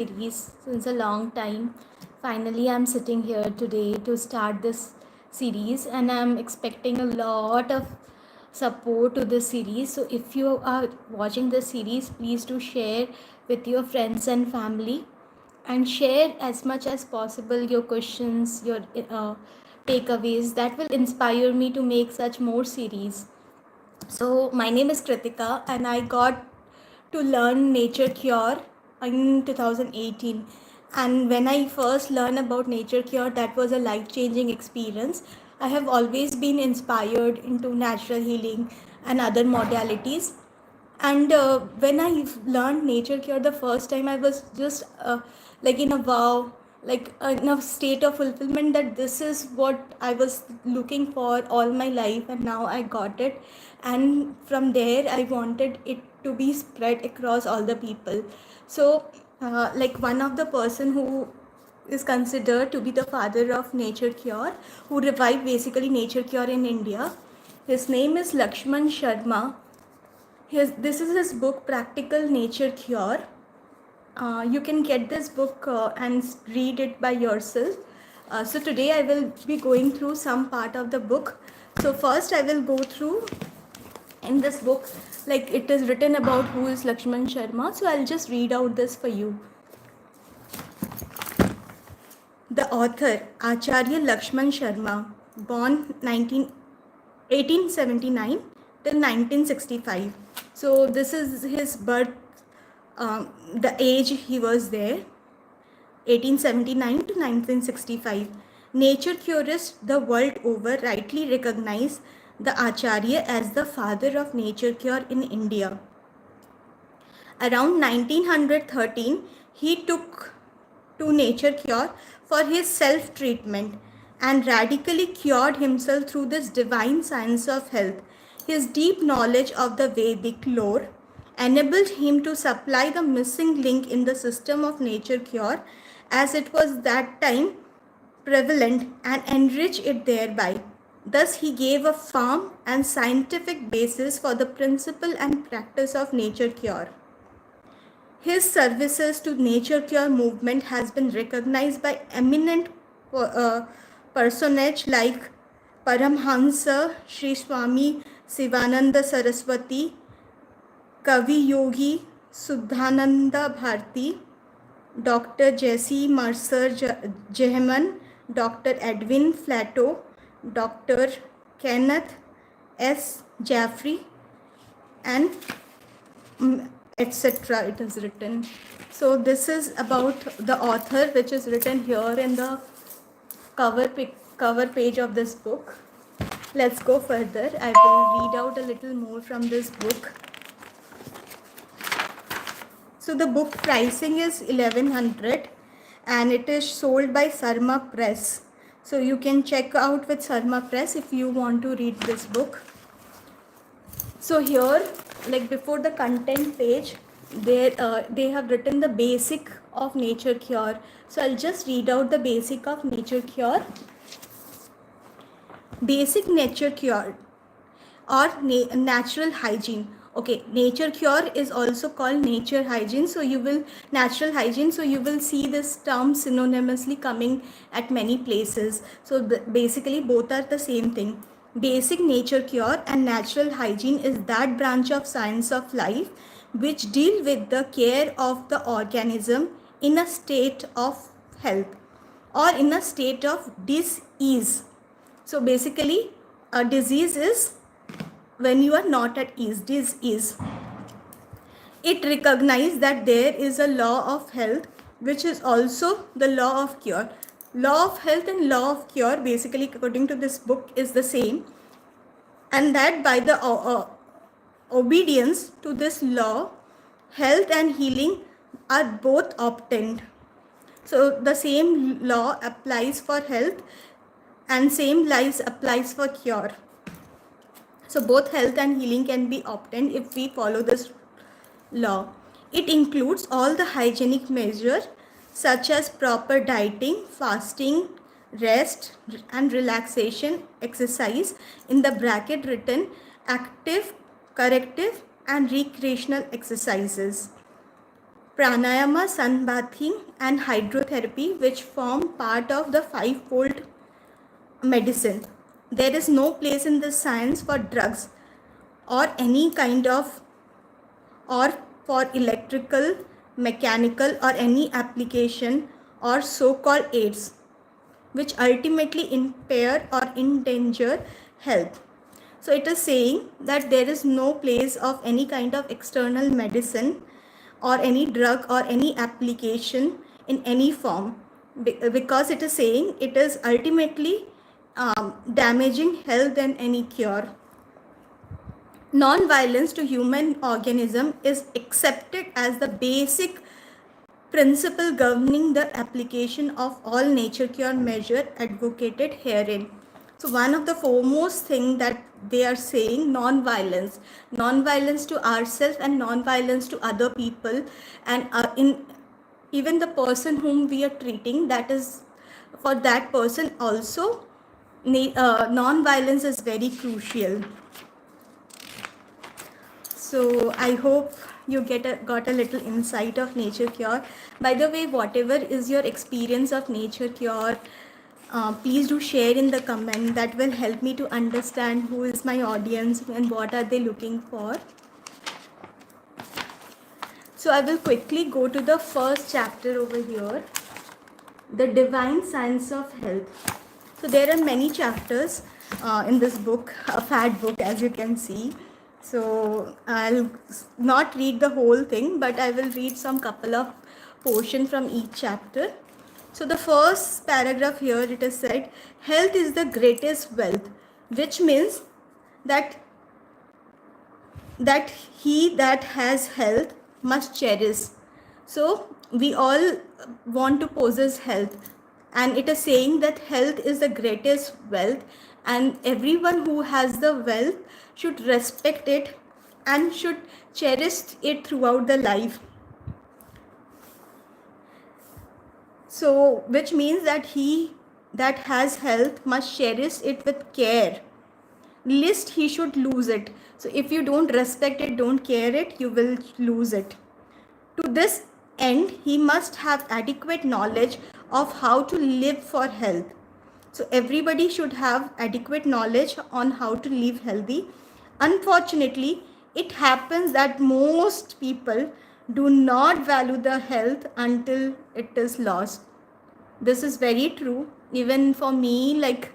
series since a long time. Finally, I'm sitting here today to start this series, and I'm expecting a lot of support to this series. So, if you are watching this series, please do share with your friends and family and share as much as possible your questions, your takeaways that will inspire me to make such more series. So, my name is Kritika, and I got to learn Nature Cure in 2018. And when I first learned about Nature Cure, that was a life changing experience. I have always been inspired into natural healing and other modalities. And when I learned Nature Cure the first time, I was just like in a wow, like in a state of fulfillment that this is what I was looking for all my life, and now I got it. And from there, I wanted it to be spread across all the people. So, like one of the person who is considered to be the father of Nature Cure, who revived basically Nature Cure in India. His name is Lakshman Sharma. This is his book, Practical Nature Cure. You can get this book and read it by yourself. So today I will be going through some part of the book. So first I will go through in this book, like it is written about who is Lakshman Sharma. So I'll just read out this for you. The author, Acharya Lakshman Sharma, born 1879 till 1965. So this is his birth, the age he was there, 1879 to 1965. Nature curists the world over rightly recognize the Acharya as the father of nature cure in India. Around 1913, he took to nature cure for his self-treatment and radically cured himself through this divine science of health. His deep knowledge of the Vedic lore enabled him to supply the missing link in the system of nature cure, as it was that time prevalent, and enrich it thereby. Thus, he gave a firm and scientific basis for the principle and practice of nature cure. His services to nature cure movement has been recognized by eminent personage like Paramhansa Sri Swami Sivananda Saraswati, Kavi Yogi Suddhananda Bharti, Dr. Jesse Mercer Jeheman, Dr. Edwin Flato, Dr. Kenneth S. Jaffrey, and etc. It is written. So this is about the author, which is written here in the cover page of this book. Let's go further. I will read out a little more from this book. So the book pricing is 1100 and it is sold by Sarma Press. So you can check out with Sarma Press if you want to read this book. So here, like before the content page, there they have written the basic of nature cure. So I'll just read out the basic of nature cure. Basic nature cure or natural hygiene. Okay, nature cure is also called nature hygiene. So you will natural hygiene. So you will see this term synonymously coming at many places. So basically both are the same thing. Basic nature cure and natural hygiene is that branch of science of life which deal with the care of the organism in a state of health or in a state of dis-ease. So basically a disease is when you are not at ease, dis-ease. It recognizes that there is a law of health which is also the law of cure. Law of health and law of cure basically according to this book is the same, and that by the obedience to this law, health and healing are both obtained. So the same law applies for health and same lies applies for cure. So both health and healing can be obtained if we follow this law. It includes all the hygienic measures such as proper dieting, fasting, rest and relaxation, exercise in the bracket written active, corrective and recreational exercises. pranayama, sunbathing and hydrotherapy, which form part of the fivefold medicine. There is no place in this science for drugs or any kind of, or for electrical, mechanical or any application or so-called aids which ultimately impair or endanger health. So it is saying that there is no place of any kind of external medicine or any drug or any application in any form, because it is saying it is ultimately damaging health than any cure. Non-violence to human organism is accepted as the basic principle governing the application of all nature cure measure advocated herein. So one of the foremost thing that they are saying, non-violence to ourselves and non-violence to other people, and in even the person whom we are treating, that is for that person also non-violence is very crucial. So I hope you got a little insight of nature cure. By the way, whatever is your experience of nature cure, please do share in the comment. That will help me to understand who is my audience and what are they looking for. So I will quickly go to the first chapter over here, the divine science of health. So there are many chapters in this book, a fat book as you can see. So I'll not read the whole thing, but I will read some couple of portion from each chapter. So the first paragraph here, it is said, health is the greatest wealth, which means that he that has health must cherish. So we all want to possess health, and it is saying that health is the greatest wealth, and everyone who has the wealth should respect it and should cherish it throughout the life. So which means that he that has health must cherish it with care, lest he should lose it. So if you don't respect it, don't care it, you will lose it. To this end, he must have adequate knowledge of how to live for health. So everybody should have adequate knowledge on how to live healthy. Unfortunately, it happens that most people do not value the health until it is lost. This is very true. Even for me, like,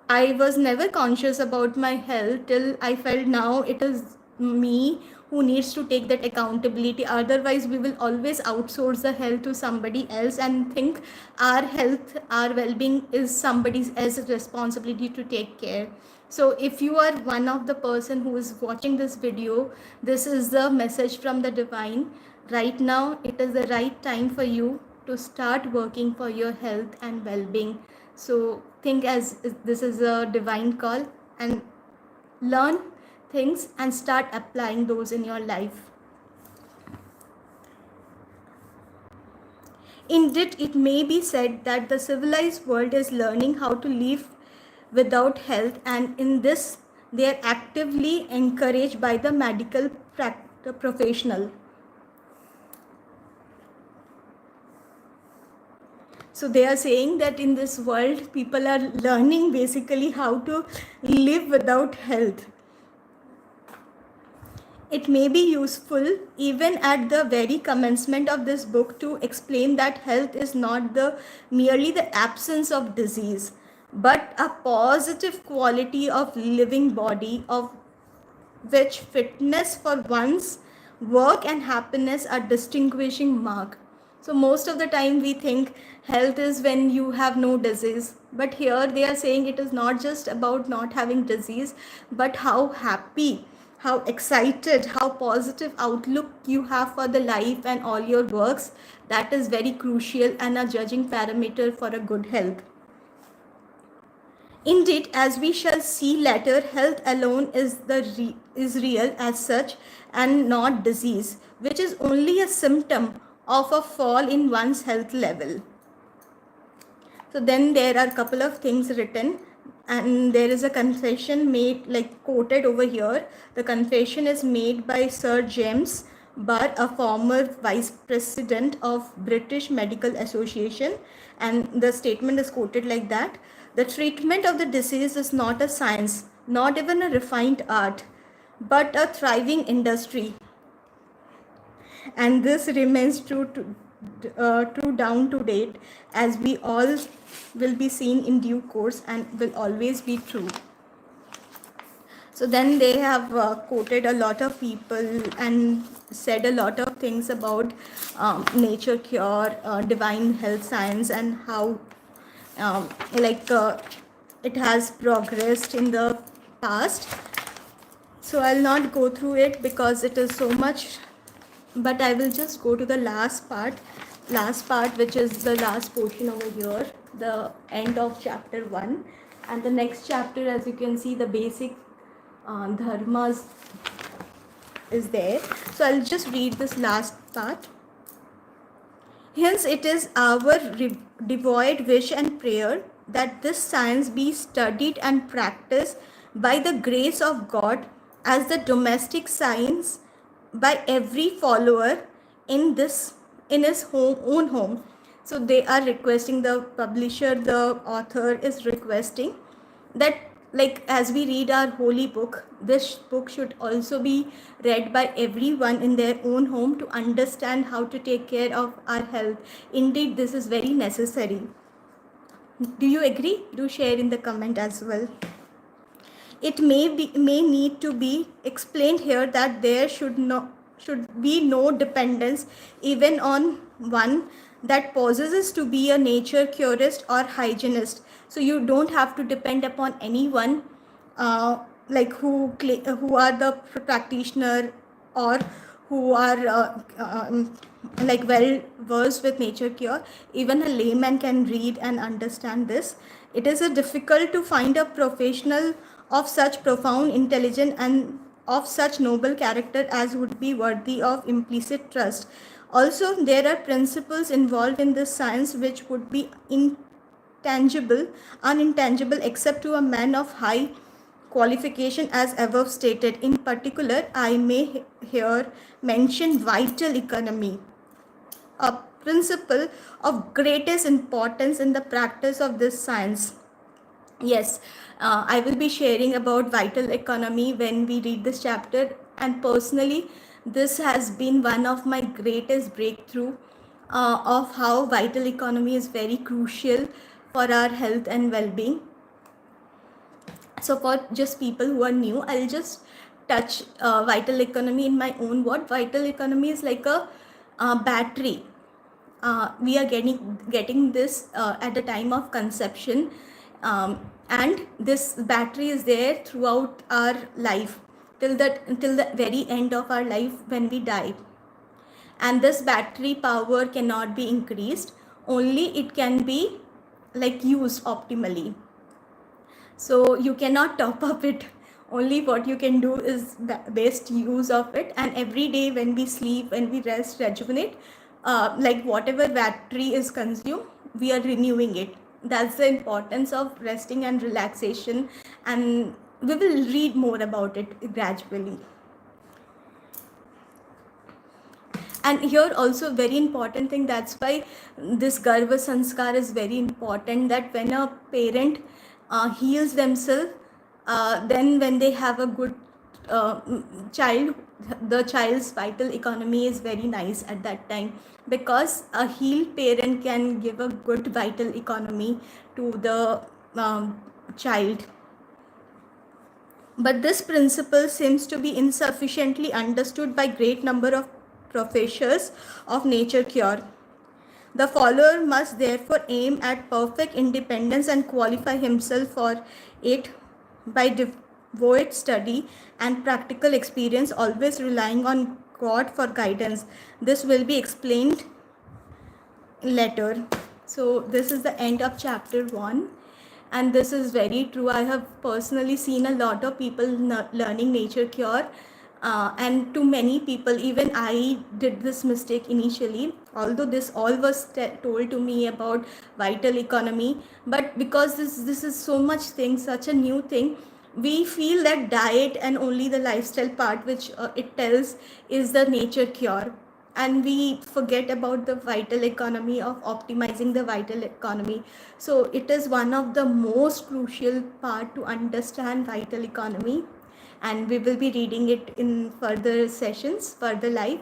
I was never conscious about my health till I felt now it is me who needs to take that accountability. Otherwise, we will always outsource the health to somebody else and think our health, our well-being is somebody else's responsibility to take care. So if you are one of the person who is watching this video, this is the message from the divine. Right now, it is the right time for you to start working for your health and well-being. So think as this is a divine call, and learn things and start applying those in your life. Indeed, it may be said that the civilized world is learning how to live without health, and in this they are actively encouraged by the medical professional. So they are saying that in this world, people are learning basically how to live without health. It may be useful even at the very commencement of this book to explain that health is not merely the absence of disease, but a positive quality of living body, of which fitness for one's work and happiness are distinguishing mark. So most of the time we think health is when you have no disease, but here they are saying it is not just about not having disease, but how happy, how excited, how positive outlook you have for the life and all your works. That is very crucial and a judging parameter for a good health. Indeed, as we shall see later, health alone is real as such and not disease, which is only a symptom of a fall in one's health level. So then there are a couple of things written, and there is a confession made, like quoted over here. The confession is made by Sir James but a former vice president of British Medical Association, and the statement is quoted like that: the treatment of the disease is not a science, not even a refined art, but a thriving industry. And this remains true down to date, as we all will be seen in due course and will always be true. So then they have quoted a lot of people and said a lot of things about nature cure, divine health science, and how it has progressed in the past. So I'll not go through it because it is so much, but I will just go to the last part, which is the last portion over here, the end of chapter 1. And the next chapter, as you can see, the basic dharmas is there. So I'll just read this last part. Hence it is our devoid wish and prayer that this science be studied and practiced by the grace of God as the domestic science by every follower in his own home. So they are requesting, the publisher, the author is requesting that, like, as we read our holy book, this book should also be read by everyone in their own home to understand how to take care of our health. Indeed, this is very necessary. Do you agree? Do share in the comment as well. It may need to be explained here that there should be no dependence even on one that possesses to be a nature curist or hygienist. So you don't have to depend upon anyone like who are the practitioner or who are like well versed with nature cure. Even a layman can read and understand this. It is difficult to find a professional of such profound intelligence and of such noble character as would be worthy of implicit trust. Also, there are principles involved in this science which would be unintangible except to a man of high qualification as above stated. In particular, I may here mention vital economy, a principle of greatest importance in the practice of this science. Yes, I will be sharing about vital economy when we read this chapter, and personally this has been one of my greatest breakthrough of how vital economy is very crucial for our health and well-being. So for just people who are new, I'll just touch vital economy in my own word. Vital economy is like a battery. We are getting this at the time of conception, and this battery is there throughout our life till the very end of our life when we die. And this battery power cannot be increased, only it can be like used optimally. So you cannot top up it. Only what you can do is best use of it. And every day when we sleep, when we rest, rejuvenate, like whatever battery is consumed, we are renewing it. That's the importance of resting and relaxation, and we will read more about it gradually. And here also very important thing, that's why this Garva Sanskar is very important, that when a parent heals themselves, then when they have a good child, the child's vital economy is very nice at that time, because a healed parent can give a good vital economy to the child. But this principle seems to be insufficiently understood by great number of professors of nature cure. The follower must therefore aim at perfect independence and qualify himself for it by devout study and practical experience, always relying on God for guidance. This will be explained later. So this is the end of chapter 1, and this is very true. I have personally seen a lot of people learning nature cure, and to many people, even I did this mistake initially, although this all was told to me about vital economy. But because this is so much thing, such a new thing, We feel that diet and only the lifestyle part which it tells is the nature cure, and we forget about the vital economy of optimizing the vital economy. So it is one of the most crucial part to understand vital economy, and we will be reading it in further sessions, further live.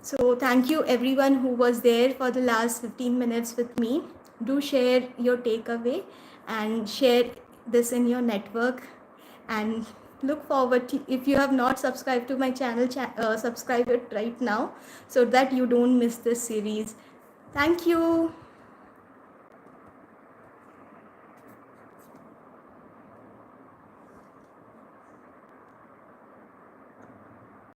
So thank you everyone who was there for the last 15 minutes with me. Do share your takeaway and share this in your network, and look forward to, if you have not subscribed to my channel, subscribe it right now so that you don't miss this series. Thank you.